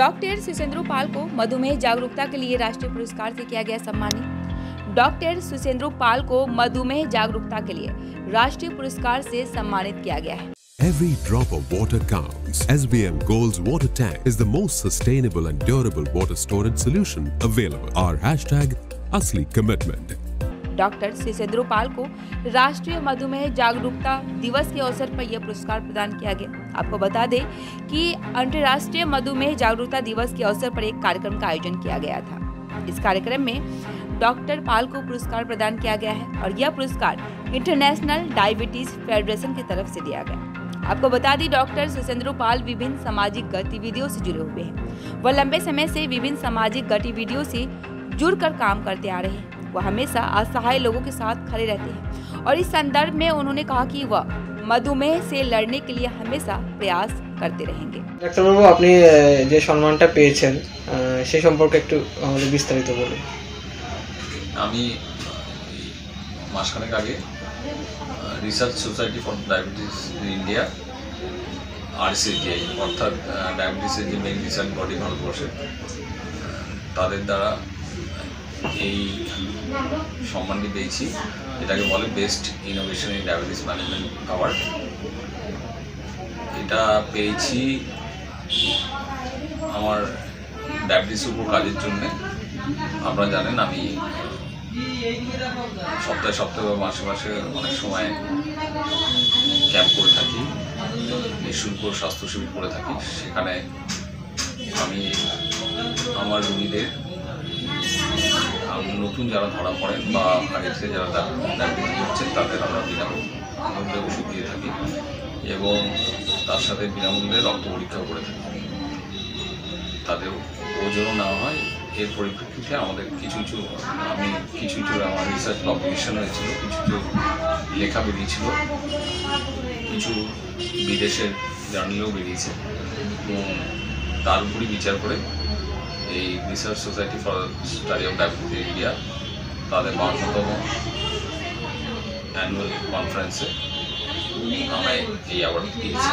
Doctor Susendra Pal को मधुमेह जागरूकता के लिए राष्ट्रीय पुरस्कार से किया गया सम्मानित। डॉक्टर सुसेंद्र पाल को मधुमेह जागरूकता के लिए राष्ट्रीय पुरस्कार से सम्मानित किया गया है। Every drop of water counts. SBM Gold's water tank is the most sustainable and durable water storage solution available. Our hashtag Asli Commitment. Doctor Susendra Pal को राष्ट्रीय मधुमेह जागरूकता दिवस के अवसर पर यह पुरस्कार प्रदान किया गया। आपको बता दें कि अंतर्राष्ट्रीय मधुमेह जागरूकता दिवस के अवसर पर एक कार्यक्रम का आयोजन किया गया था। इस कार्यक्रम में डॉक्टर पाल को पुरस्कार प्रदान किया गया है और यह पुरस्कार इंटरनेशनल डायबिटीज फेडरेशन की तरफ से दिया गया। आपको बता दें, डॉक्टर सुसेंद्र पाल विभिन्न सामाजिक गतिविधियों से जुड़े हुए हैं। वह लंबे समय से विभिन्न सामाजिक गतिविधियों से जुड़कर काम करते आ रहे हैं। वह हमेशा असहाय लोगों के साथ खड़े रहते हैं और इस संदर्भ में उन्होंने कहा कि वह मधुमेह से लड़ने के लिए हमेशा प्रयास करते रहेंगे। ডাক্তার বাবু, আপনি যে সম্মানটা পেয়েছেন সেই সম্পর্কে একটু আমাদের বিস্তারিত বলুন। আমি মাসখানেক আগে research society for diabetes India RCTI অর্থাৎ ডায়াবেটিসের যে মেইন রিসার্চ বডি ভারতবর্ষে তাদের দ্বারা এই সম্মানটি পেয়েছি। এটাকে বলে best innovation in diabetes management award. এটা পেয়েছি আমার ডায়াবেটিসের উপর কাজের জন্যে। আপনারা জানেন আমি সপ্তাহে সপ্তাহে বা মাসে মাসে অনেক সময় ক্যাম্প করে থাকি, নিঃশুল্ক স্বাস্থ্য শিবির করে থাকি। সেখানে আমি আমার রোগীদের নতুন যারা ধরা পড়েন বা আগে থেকে যারা ডায়াবেটিস হচ্ছেন তাদের আমরা বিনামূল্যে ওষুধ দিয়ে থাকি এবং তার সাথে বিনামূল্যে রক্ত পরীক্ষাও করে থাকি। তাদের ওজনও নেওয়া হয়। এর পরিপ্রেক্ষিতে আমাদের কিছু কিছু আমার রিসার্চ পাবলিকেশন হয়েছিল, কিছু লেখা বেরিয়েছিল, কিছু বিদেশের জার্নালেও বেরিয়েছে এবং তার উপরই বিচার করে এই research society for study of diabetes India তাদের 52তম অ্যানুয়াল কনফারেন্সে আমায় এই অ্যাওয়ার্ড দিয়েছে।